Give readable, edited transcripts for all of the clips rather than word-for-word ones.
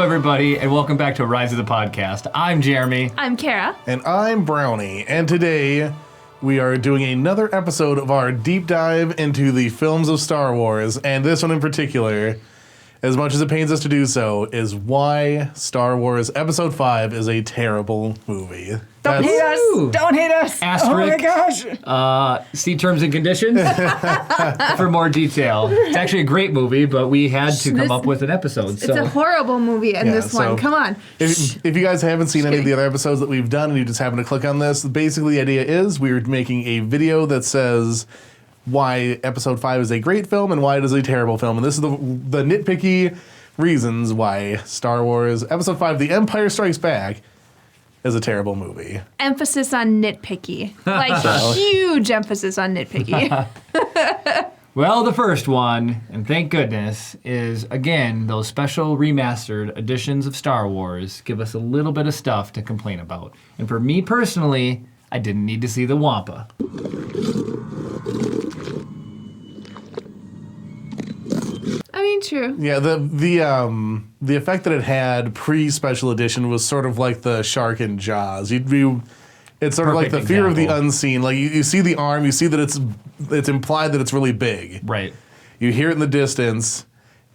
everybody, and welcome back to Rise of the Podcast. I'm Jeremy. I'm Kara. And I'm Brownie. And today we are doing another episode of our deep dive into the films of Star Wars. And this one in particular, as much as it pains us to do so, is why Star Wars Episode 5 is a terrible movie. Don't hate us. Don't hate us. Asterisk. Oh my gosh. See terms and conditions for more detail. It's actually a great movie, but we had to come up with an episode. It's a horrible movie in this one. Come on. If you guys haven't seen any of the other episodes that we've done and you just happen to click on this, basically the idea is we're making a video that says why Episode 5 is a great film and why it is a terrible film. And this is the nitpicky reasons why Star Wars Episode 5, The Empire Strikes Back, is a terrible movie. Emphasis on nitpicky. Like, huge emphasis on nitpicky. Well, the first one, and thank goodness, is, again, those special remastered editions of Star Wars give us a little bit of stuff to complain about. And for me personally, I didn't need to see the Wampa. I mean, true. Yeah, the effect that it had pre-special edition was sort of like the shark in Jaws. It's sort of like the fear of the unseen. Like you see the arm, you see that it's implied that it's really big. Right. You hear it in the distance,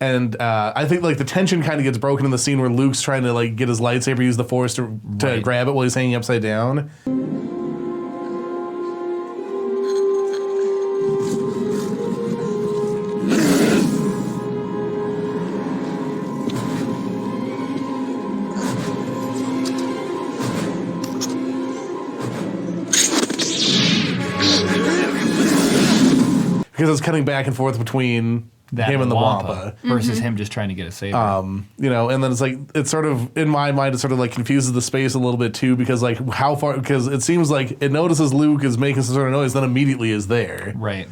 and I think like the tension kind of gets broken in the scene where Luke's trying to like get his lightsaber, use the Force to grab it while he's hanging upside down. Because it's cutting back and forth between him and the Wampa. Versus him just trying to get a saber. And then it's sort of, in my mind, it sort of like confuses the space a little bit too, because like because it seems like it notices Luke is making some sort of noise, then immediately is there. Right.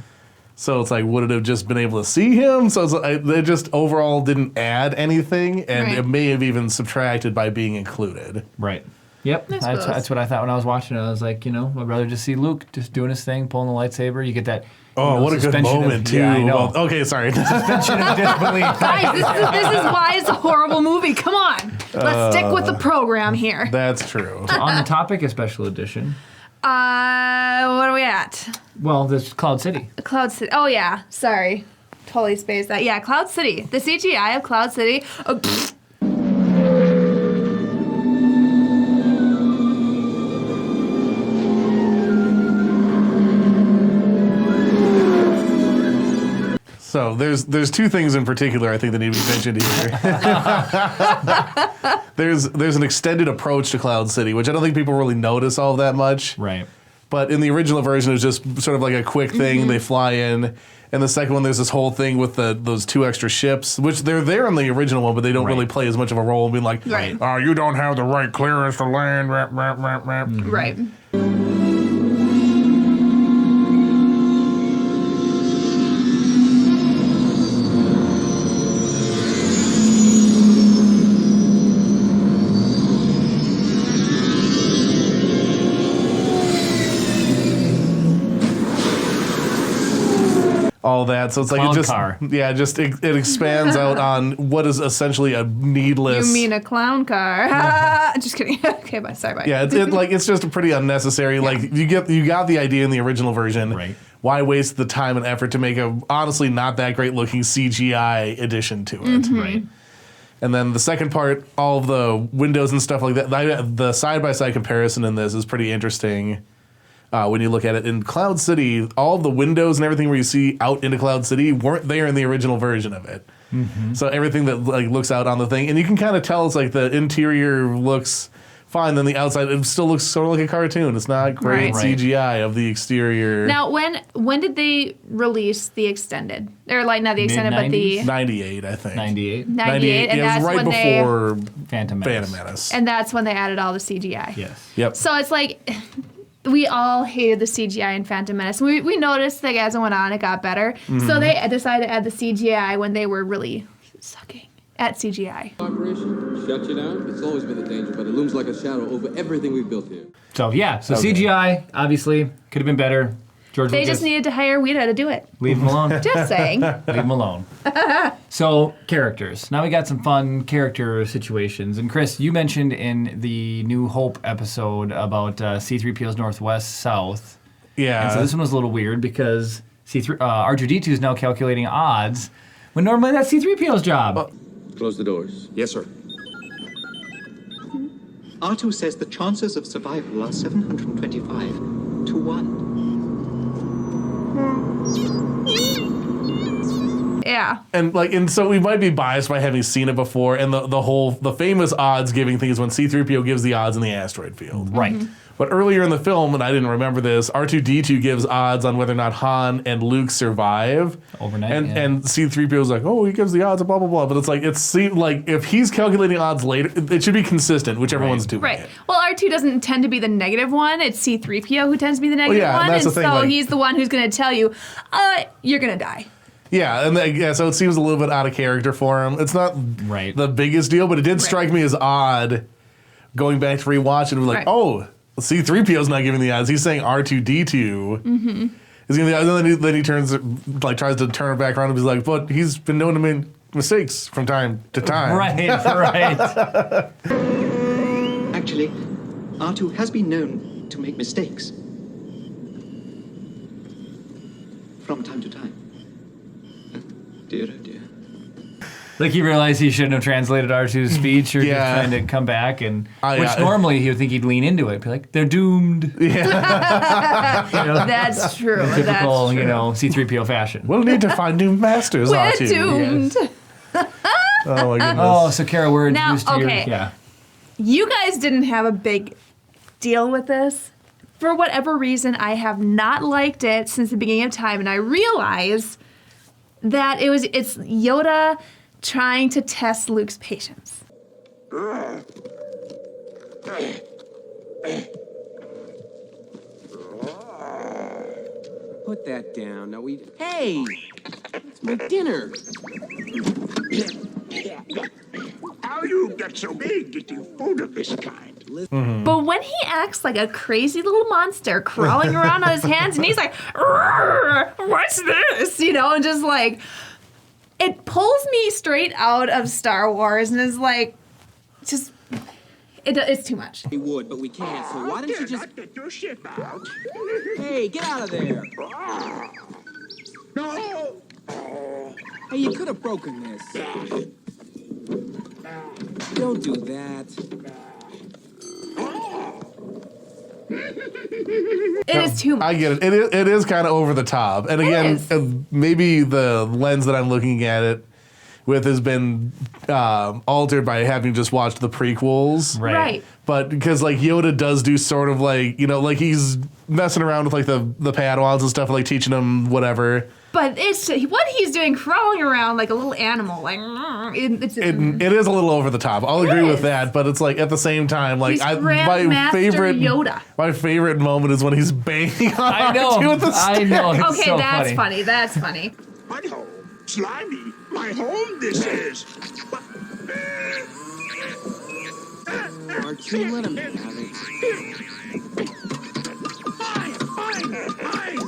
So it's like, would it have just been able to see him? So it's like, it just overall didn't add anything, and it may have even subtracted by being included. Right. Yep, that's what I thought when I was watching it. I was like, I'd rather just see Luke just doing his thing, pulling the lightsaber. You get that. What a good moment, too. Yeah, I know. Well, okay, sorry. Suspension of disbelief. Guys, this is why it's a horrible movie. Come on. Let's stick with the program here. That's true. So on the topic of special edition. What are we at? Well, there's Cloud City. Cloud City. Oh, yeah. Sorry. Totally spaced that. Yeah, Cloud City. The CGI of Cloud City. So there's two things in particular I think that need to be mentioned here. There's an extended approach to Cloud City, which I don't think people really notice all that much. Right. But in the original version, it was just sort of like a quick thing. Mm-hmm. They fly in. And the second one, there's this whole thing with those two extra ships, which they're there in the original one, but they don't really play as much of a role. Being like, oh, you don't have the right clearance to land. Mm-hmm. Right. All that, so it's like it expands out on what is essentially a needless. You mean a clown car? Just kidding. Okay, bye. Sorry, bye. Yeah, it's just a pretty unnecessary. Like you got the idea in the original version. Right. Why waste the time and effort to make a honestly not that great looking CGI addition to it? Mm-hmm. Right. And then the second part, all of the windows and stuff like that. The side by side comparison in this is pretty interesting. When you look at it in Cloud City, all of the windows and everything where you see out into Cloud City weren't there in the original version of it. Mm-hmm. So everything that like looks out on the thing, and you can kind of tell it's like the interior looks fine, then the outside it still looks sort of like a cartoon. It's not great CGI of the exterior. Now, when did they release the extended, or like not the extended, but the 98, I think. 98, and yeah, that's right when before Phantom Menace. and that's when they added all the CGI. Yes. Yep. So it's like. We all hated the CGI in Phantom Menace. We noticed that as it went on, it got better. Mm-hmm. So they decided to add the CGI when they were really sucking at CGI. Operation, shut you down. It's always been a danger, but it looms like a shadow over everything we've built here. So CGI, obviously, could have been better. George They Lucas, just needed to hire Weta to do it. leave him alone. Just saying. Leave him alone. So, characters. Now we got some fun character situations. And Chris, you mentioned in the New Hope episode about C-3PO's Northwest South. Yeah. And so this one was a little weird because R2-D2 is now calculating odds when normally that's C-3PO's job. Close the doors. Yes, sir. R2 says the chances of survival are 725 to 1. Yeah. And so we might be biased by having seen it before, and the famous odds giving thing is when C-3PO gives the odds in the asteroid field. Right. But earlier in the film, and I didn't remember this, R2-D2 gives odds on whether or not Han and Luke survive. Overnight, And yeah. and C-3PO's like, oh, he gives the odds, blah, blah, blah. But it's like, if he's calculating odds later, it should be consistent, whichever one's doing Right. it. Well, R2 doesn't tend to be the negative one. It's C-3PO who tends to be the negative yeah, one. that's And the thing, so like- he's the one who's going to tell you, you're going to die. Yeah, and so it seems a little bit out of character for him. It's not Right. the biggest deal, but it did strike me as odd going back to rewatch it. It was like, Right. oh, C-3PO's not giving the odds. He's saying R2-D2 is giving the odds. And then he tries to turn it back around and he's like, but he's been known to make mistakes from time to time. Right, right. Actually, R2 has been known to make mistakes. From time to time. Dear, oh dear. Like he realized he shouldn't have translated R2's speech or Yeah. just trying to come back and which yeah. normally he would think he'd lean into it, be like, they're doomed. That's true. Typical, That's true. C-3PO fashion. We'll need to find new masters, We're R2. doomed. Oh my goodness. Oh, so Kara, we're Now, introduced to okay. your... Yeah. You guys didn't have a big deal with this. For whatever reason, I have not liked it since the beginning of time, and I realize that it's Yoda trying to test Luke's patience. Put that down. Now we. Hey! It's my dinner. How you get so big eating food of this kind? But when he acts like a crazy little monster crawling around on his hands, and he's like, "Rrr, what's this?" And just like, it pulls me straight out of Star Wars and is like, it's too much. We would, but we can't. So why don't you just? Not get your shit out. Hey, get out of there! No! Hey, you could have broken this. Don't do that. It is too much. I get it. It is kind of over the top. And again, is. maybe the lens that I'm looking at it with has been altered by having just watched the prequels. Right. But because like Yoda does do sort of like, like he's messing around with like the Padawans and stuff, like teaching them whatever. But it's what he's doing, crawling around like a little animal, like It is a little over the top. I'll agree with is. that, but it's like at the same time, like He's Grandmaster Yoda. My favorite moment is when he's banging on I know. R2 with the I know. It's okay, so that's funny. That's funny. My home. Slimy. My home this is. R2, let him have it. Fine.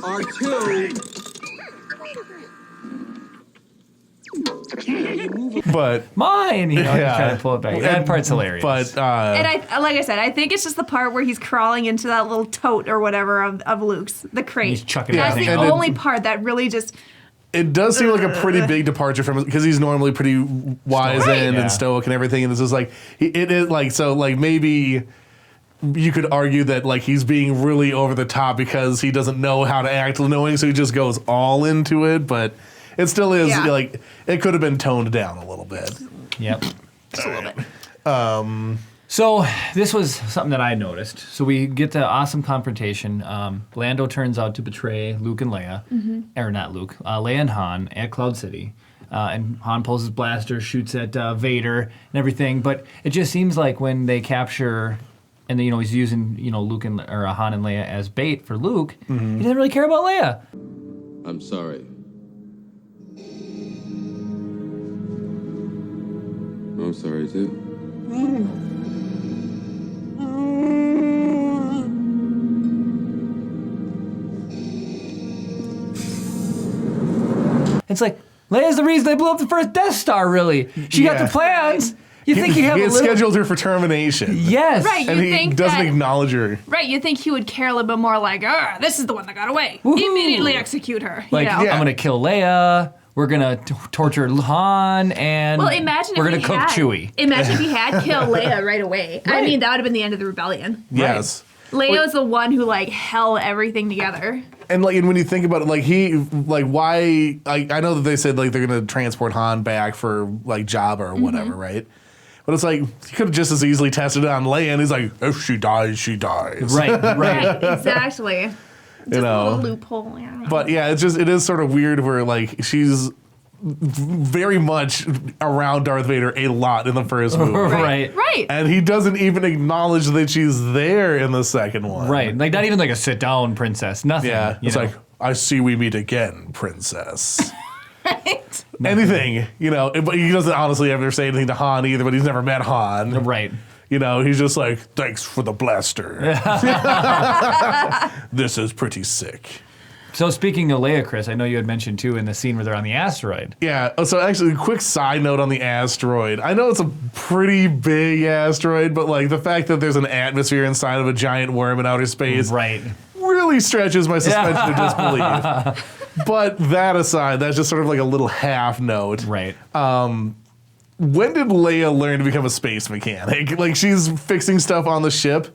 R2! But Mine! He's Yeah. trying to pull it back. That part's hilarious. But And like I said, I think it's just the part where he's crawling into that little tote or whatever of Luke's, the crate. He's chucking That's the everything. only part that really just. it does seem like a pretty big departure from because he's normally pretty wise Stoic. and Yeah. stoic and everything, and this is like it is like so like maybe you could argue that like he's being really over the top because he doesn't know how to act knowing, so he just goes all into it, but it still is Yeah. like it could have been toned down a little bit. Yep. Just a little bit. So this was something that I noticed. So we get the awesome confrontation. Lando turns out to betray Luke and Leia, or not Luke, Leia and Han at Cloud City. And Han pulls his blaster, shoots at Vader and everything. But it just seems like when they capture, and then, he's using Luke and or Han and Leia as bait for Luke, he doesn't really care about Leia. I'm sorry. I'm sorry too. It's like, Leia's the reason they blew up the first Death Star, really. She got the plans. You think you have he a had little... scheduled her for termination. Yes. Right, And you he think doesn't that, acknowledge her. Right, you think he would care a little bit more like, this is the one that got away. Woohoo. Immediately execute her. Like, you know? yeah. I'm going to kill Leia. We're going to torture Han. And Well, imagine we're if going he to cook had, Chewie. Imagine if he had killed Leia right away. I Right. mean, that would have been the end of the rebellion. Yes. Leia was the one who like held everything together. And like, and when you think about it, like why? I know that they said like they're gonna transport Han back for like Jabba or whatever, right? But it's like you could have just as easily tested it on Leia, and he's like, if she dies, she dies. Right. Right, exactly. Just know. a little loophole. Yeah. But yeah, it is sort of weird where like she's very much around Darth Vader a lot in the first movie. Right. Right. And he doesn't even acknowledge that she's there in the second one. Right. Like, not even like a sit down princess. Nothing. Yeah. you It's know? like, I see we meet again, princess. Right. Anything, but he doesn't honestly ever say anything to Han either, but he's never met Han. Right. He's just like, thanks for the blaster. This is pretty sick. So speaking of Leia, Chris, I know you had mentioned too in the scene where they're on the asteroid. Yeah, so actually, a quick side note on the asteroid. I know it's a pretty big asteroid, but like the fact that there's an atmosphere inside of a giant worm in outer space Right. really stretches my suspension of disbelief. But that aside, that's just sort of like a little half note. Right. When did Leia learn to become a space mechanic? Like, she's fixing stuff on the ship.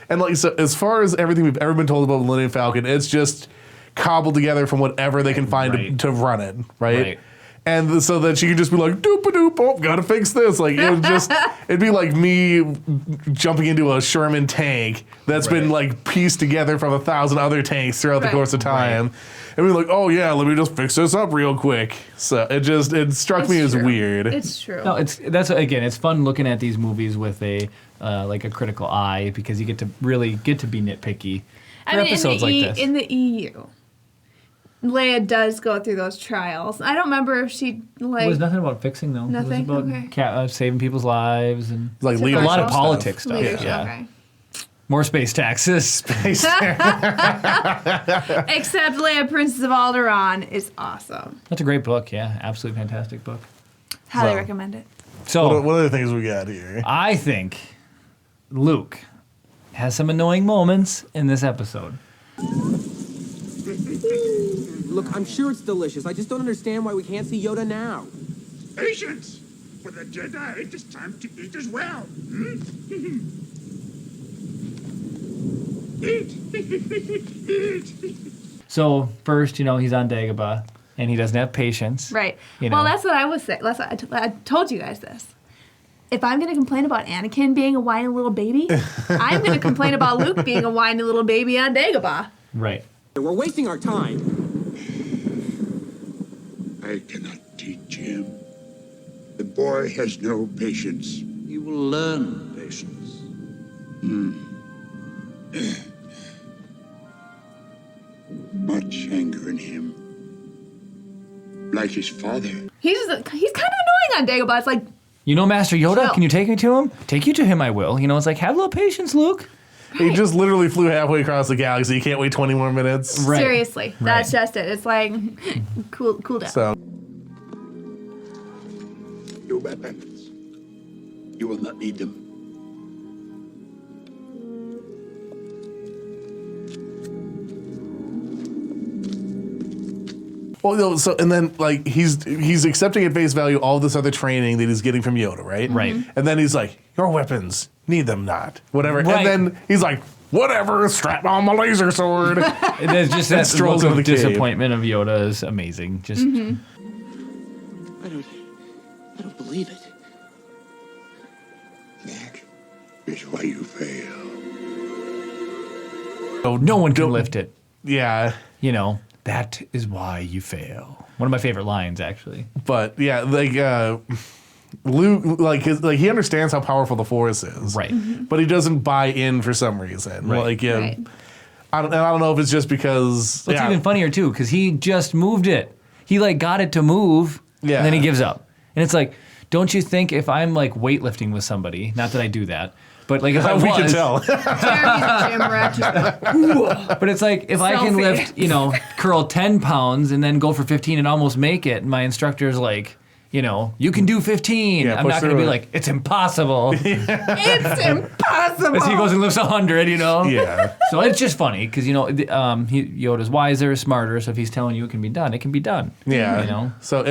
And like, so as far as everything we've ever been told about Millennium Falcon, it's just cobbled together from whatever they can find Right. to run it, right? Right. And so that she could just be like, doop-a-doop, oh, gotta fix this. Like, it'd be like me jumping into a Sherman tank that's been like pieced together from 1,000 other tanks throughout the Right. course of time. And be like, oh yeah, let me just fix this up real quick. So it struck me as true. weird. It's true. No, it's fun looking at these movies with a like a critical eye because you get to really get to be nitpicky for episodes like this. In the EU, Leia does go through those trials. I don't remember if she It like. was nothing about fixing though. Nothing? It was about Okay. saving people's lives and Like So leadership a lot of stuff. politics stuff. leadership, Yeah. Okay. More space taxes. Except Leia, Princess of Alderaan, is awesome. That's a great book. Yeah, absolutely fantastic book. Highly So- recommend it. So What other things we got here? I think Luke has some annoying moments in this episode. Look, I'm sure it's delicious. I just don't understand why we can't see Yoda now. Patience! For the Jedi, it is time to eat as well. Eat! Eat! So first, he's on Dagobah and he doesn't have patience. Right. You Well, know. that's what I was saying. That's what I told you guys this. If I'm going to complain about Anakin being a whiny little baby, I'm going to complain about Luke being a whiny little baby on Dagobah. Right. We're wasting our time. I cannot teach him. The boy has no patience. You will learn patience. Much anger in him. Like his father. He's kind of annoying on Dagobah. It's like, Master Yoda, Chill. can you take me to him? Take you to him, I will. It's like, have a little patience, Luke. He just literally flew halfway across the galaxy. You can't wait 20 more minutes. Right. seriously, that's just it. It's like, cool down. So Your weapons. You will not need them. Well, and then like he's accepting at face value all this other training that he's getting from Yoda, right? Right. And then he's like, "Your weapons, need them not, whatever." Right. And then he's like, "Whatever, strap on my laser sword." There's just that strolls look into of the cave. disappointment of Yoda is amazing. Just I don't believe it. That is why you fail. no one can lift it. Yeah, That is why you fail. One of my favorite lines, actually. but yeah, like Luke, he understands how powerful the Force is, Right. But he doesn't buy in for some reason. Right. Like, Right. I don't know if it's just because. It's even funnier too, because he just moved it. He like got it to move, and then he gives up. And it's like, don't you think if I'm like weightlifting with somebody, not that I do that, but like if I was, we can tell. Jeremy's a gym rat. Just like, but it's like if I can Selfie. lift, curl 10 pounds and then go for 15 and almost make it, and my instructor's like, you can do 15. I'm not going to be like, it's impossible. it's impossible. As he goes and lifts 100, Yeah. So it's just funny because Yoda's wiser, smarter. So if he's telling you it can be done, it can be done. Yeah. So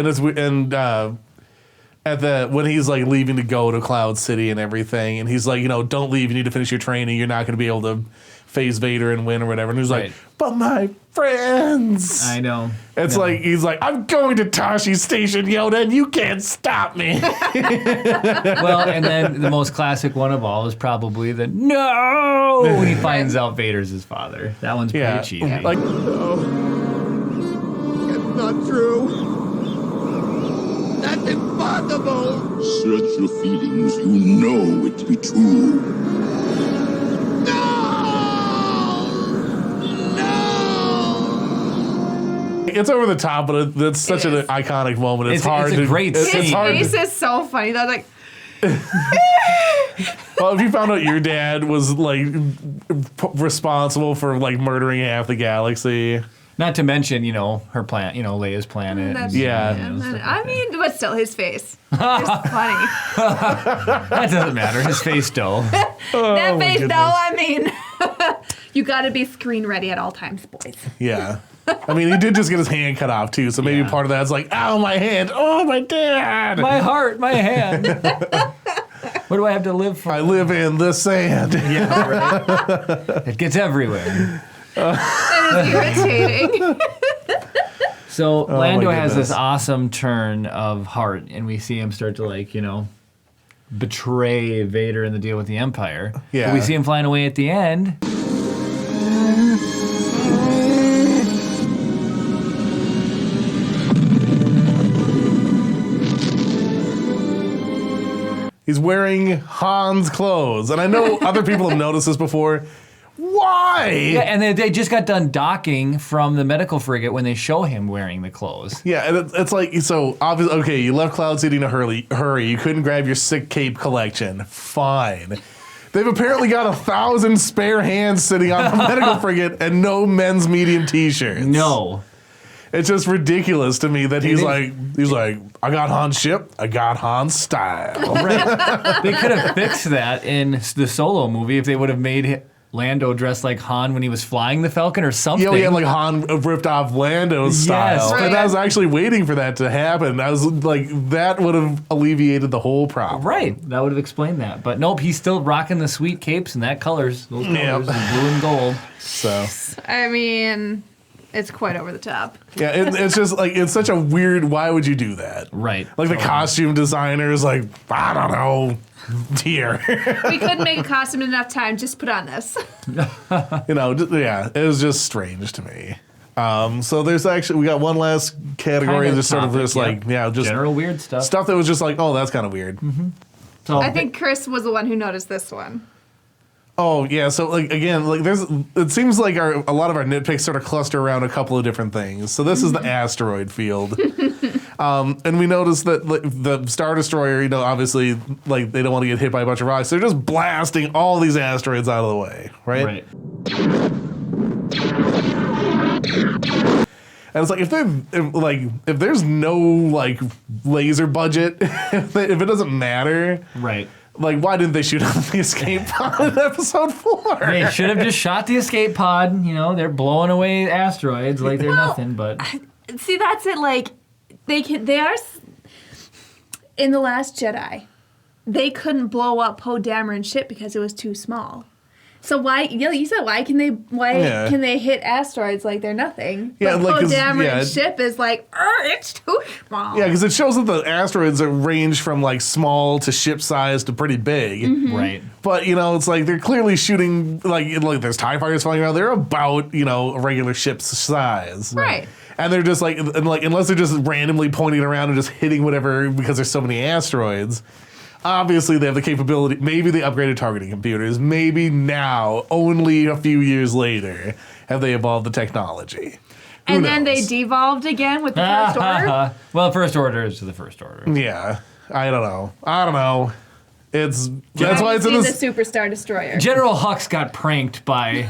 when he's like leaving to go to Cloud City and everything, and he's like, don't leave. You need to finish your training. You're not going to be able to face Vader and win or whatever. And he's like, but my friends. I know. It's like he's like, I'm going to Tashi Station, Yoda, and you can't stop me. Well, and then the most classic one of all is probably the no when he finds out Vader's his father. That one's pretty cheesy. Like, It's not true. That's impossible. Search your feelings. You know it to be true. it's over the top, but it's such an iconic moment. It's hard. It's a great scene. His face is so funny. That's like. Well, if you found out your dad was like responsible for like murdering half the galaxy. Not to mention, her planet, Leia's planet. I mean, but still, his face is funny. That doesn't matter. His face, though. That face, though, I mean, you got to be screen ready at all times, boys. Yeah. I mean, he did just get his hand cut off, too, so maybe part of that's like, ow, my hand. Oh, my dad. My heart, my hand. What do I have to live for? I live in the sand. Yeah, right. It gets everywhere. That is irritating. So Lando has this awesome turn of heart, and we see him start to betray Vader in the deal with the Empire. Yeah. But we see him flying away at the end. He's wearing Han's clothes, and I know other people have noticed this before. Why? Yeah, and they just got done docking from the medical frigate when they show him wearing the clothes. Yeah, and it's like, so obviously, okay, you left Cloud City in a hurry. You couldn't grab your sick cape collection. Fine. They've apparently got 1,000 spare hands sitting on the medical frigate and no men's medium t-shirts. No. It's just ridiculous to me that he's like, I got Han's ship, I got Han's style. Right. They could have fixed that in the Solo movie if they would have made Lando dressed like Han when he was flying the Falcon or something. Yeah, we had like Han ripped off Lando's style. Yes. And I was actually waiting for that to happen. I was like, that would have alleviated the whole problem. Right. That would have explained that. But nope, he's still rocking the sweet capes and those colors, blue and gold. So, I mean, it's quite over the top. yeah, it's just like, it's such a weird, why would you do that? Right. Like the costume designers, like, I don't know, dear. We couldn't make a costume in enough time. Just put on this. Yeah, it was just strange to me. So there's actually, we got one last category, just sort of just just general weird stuff. Stuff that was just like, oh, that's kind of weird. Mm-hmm. So I think Chris was the one who noticed this one. Oh yeah, so like again, like it seems like a lot of our nitpicks sort of cluster around a couple of different things. So this is the asteroid field, and we noticed that the Star Destroyer, obviously like they don't want to get hit by a bunch of rocks, so they're just blasting all these asteroids out of the way, right? Right. And it's like if there's no like laser budget, if it doesn't matter, Right. like why didn't they shoot on the escape pod in episode 4? They should have just shot the escape pod. They're blowing away asteroids like they're nothing. But See, that's it. Like they are in The Last Jedi. They couldn't blow up Poe Dameron's ship because it was too small. So why? You said why can they hit asteroids like they're nothing? Yeah, but like, Poe Dameron's ship is like, it's too small. Yeah, because it shows that the asteroids range from like small to ship size to pretty big. Mm-hmm. right. But it's like they're clearly shooting like there's TIE fighters flying around. They're about a regular ship's size. Right. And they're just unless they're just randomly pointing around and just hitting whatever because there's so many asteroids. obviously they have the capability. Maybe they upgraded targeting computers. Maybe now, only a few years later, have they evolved the technology. And then they devolved again with the First Order? Well, First Order is the First Order. Yeah, I don't know. That's why it's in the this. Superstar Destroyer. General Hux got pranked by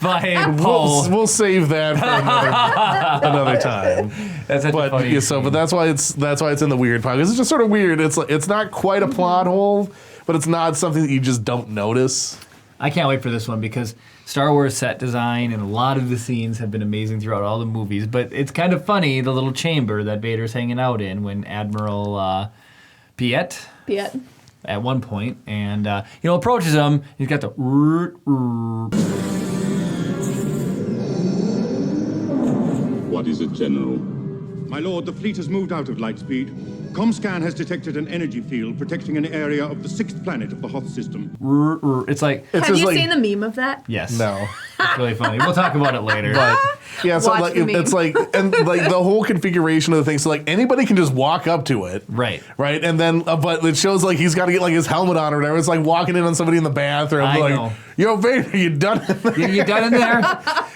Paul. We'll save that for another time. That's such a funny but that's why it's in the weird part. It's just sort of weird. It's not quite a plot hole, but it's not something that you just don't notice. I can't wait for this one because Star Wars set design and a lot of the scenes have been amazing throughout all the movies. But it's kind of funny, the little chamber that Vader's hanging out in when Admiral Piet at one point, and approaches him. He's got the. What is it, General? My lord, the fleet has moved out of Lightspeed. Comscan has detected an energy field protecting an area of the 6th planet of the Hoth system. It's like. Have you seen the meme of that? Yes. No. It's really funny. We'll talk about it later. But yeah, so Watch like the meme. it's like and like the whole configuration of the thing. So like anybody can just walk up to it, Right. and then but it shows like he's got to get like his helmet on or whatever. It's like walking in on somebody in the bathroom. I like, know. Yo, Vader, you done in there? You done in there?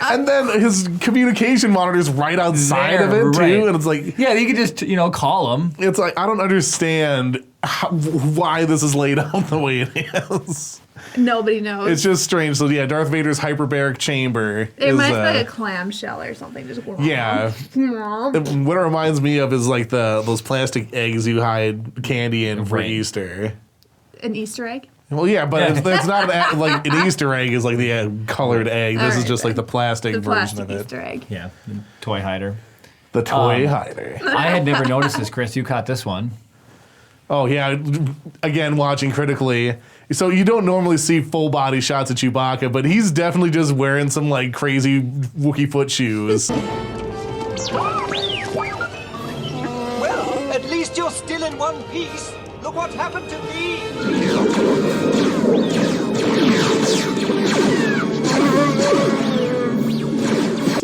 And then his communication monitor's right outside of it There, too, right. and it's like Yeah, you could just call him. it's like I don't understand why this is laid out the way it is. Nobody knows. It's just strange. So yeah, Darth Vader's hyperbaric chamber. it is, reminds me like a clamshell or something. Just yeah. What it reminds me of is like those plastic eggs you hide candy in for Right. Easter. An Easter egg? Well, yeah, but it's not like an Easter egg is like the colored egg. This is Alright, just like the then. plastic The version plastic of it. Easter egg. Yeah, the toy hider. The toy hider. I had never noticed this, Chris. You caught this one. Oh yeah, again watching critically. So you don't normally see full body shots of Chewbacca, but he's definitely just wearing some like crazy Wookiee foot shoes. Well, at least you're still in one piece. Look what happened to me.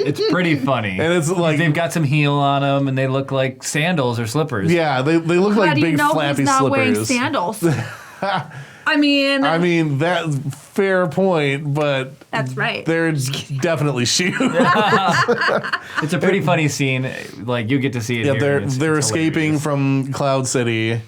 It's pretty funny. And it's like they've got some heel on them, and they look like sandals or slippers. yeah, they look How like do you big know flappy he's not wearing slippers. sandals? I mean, that fair point, but that's right. they're definitely shoes. It's a pretty funny scene. Like you get to see it. Yeah, here, and they're it's escaping hilarious. from Cloud City,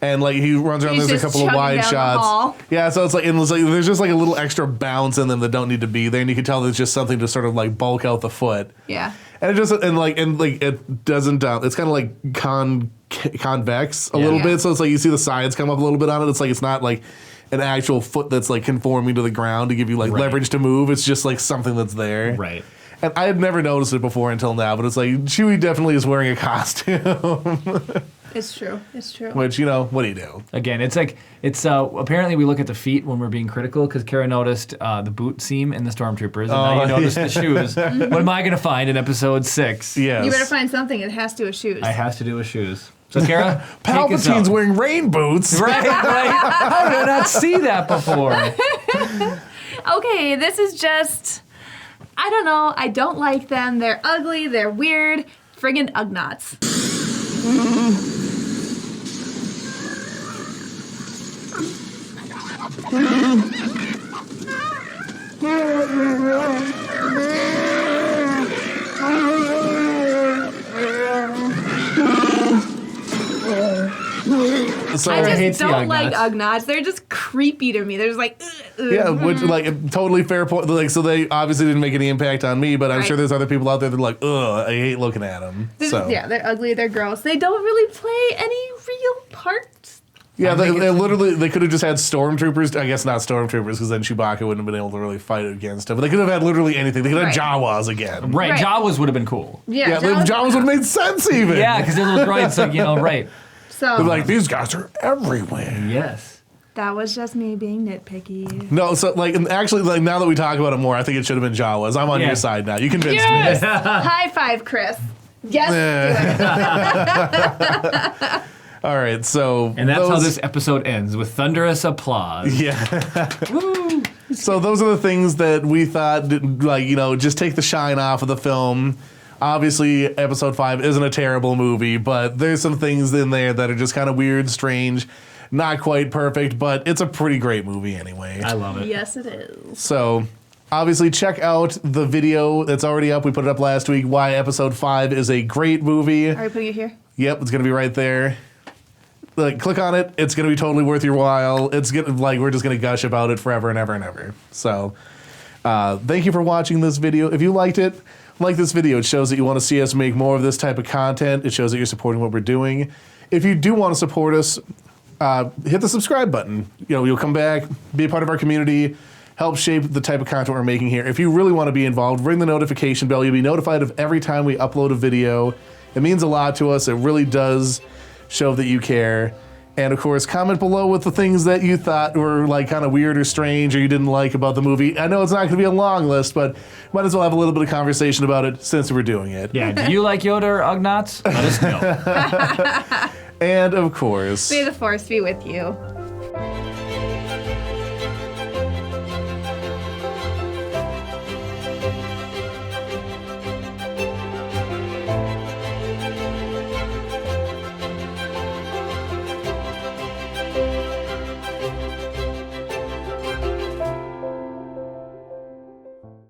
and like he runs around. He's There's a just couple of chugging wide down the shots. hall. Yeah, so it's like there's just like a little extra bounce in them that don't need to be there, and you can tell there's just something to sort of like bulk out the foot. Yeah. And it just and it doesn't. It's kind of like convex a little Yeah. bit, so it's like you see the sides come up a little bit on it. It's like it's not like an actual foot that's like conforming to the ground to give you like Right. leverage to move. It's just like something that's there. Right. And I had never noticed it before until now, but it's like Chewie definitely is wearing a costume. It's true. It's true. Which, what do you do? Again, it's apparently we look at the feet when we're being critical because Kara noticed the boot seam in the stormtroopers, and now you notice the shoes. What am I going to find in episode 6? Yes. You better find something. It has to do with shoes. I has to do with shoes. So Kara, take us Palpatine's out. wearing rain boots. Right. How did I not see that before? Okay, this is just, I don't know. I don't like them. They're ugly. They're weird. Friggin' Ugnaughts. So I hates just the don't like Ugnaughts. Ugnaughts. They're just creepy to me. They're just like, ugh. yeah, which like totally fair point. Like, so they obviously didn't make any impact on me, but I'm Right. sure there's other people out there that are like, ugh, I hate looking at them. So Yeah, they're ugly. They're gross. They don't really play any real parts. yeah, I think they it's- literally they could have just had stormtroopers. I guess not stormtroopers because then Chewbacca wouldn't have been able to really fight against him. But they could have had literally anything. They could have Right. Jawas again. Right, Right. Jawas would have been cool. Yeah, the Jawas- Jawas would have made sense even. Yeah, because they're little droids, so right. So They're like, these guys are everywhere. Yes. that was just me being nitpicky. No, so like, and actually, like now that we talk about it more, I think it should have been Jawas. I'm on Yeah. your side now. You convinced Yes! High five, Chris. Yes. me. All right, so And that's how those- this episode ends, with thunderous applause. Yeah. So those are the things that we thought, like, just take the shine off of the film. Obviously, episode 5 isn't a terrible movie, but there's some things in there that are just kind of weird, strange. not quite perfect, but it's a pretty great movie anyway. I love it. Yes, it is. So, obviously, check out the video that's already up. We put it up last week. Why Episode 5 is a great movie. Are we putting it here? Yep, it's going to be right there. Like, click on it. It's going to be totally worth your while. It's gonna, like, we're just going to gush about it forever and ever and ever. So, thank you for watching this video. If you liked it, like this video. It shows that you want to see us make more of this type of content. It shows that you're supporting what we're doing. If you do want to support us, hit the subscribe button. You know, you'll come back, be a part of our community, help shape the type of content we're making here. If you really want to be involved, ring the notification bell. You'll be notified of every time we upload a video. It means a lot to us. It really does show that you care. And of course, comment below with the things that you thought were like kind of weird or strange or you didn't like about the movie. I know it's not going to be a long list, but might as well have a little bit of conversation about it since we're doing it. Yeah, do you like Yoda or Ugnaughts? Let us know. And of course, May the Force be with you.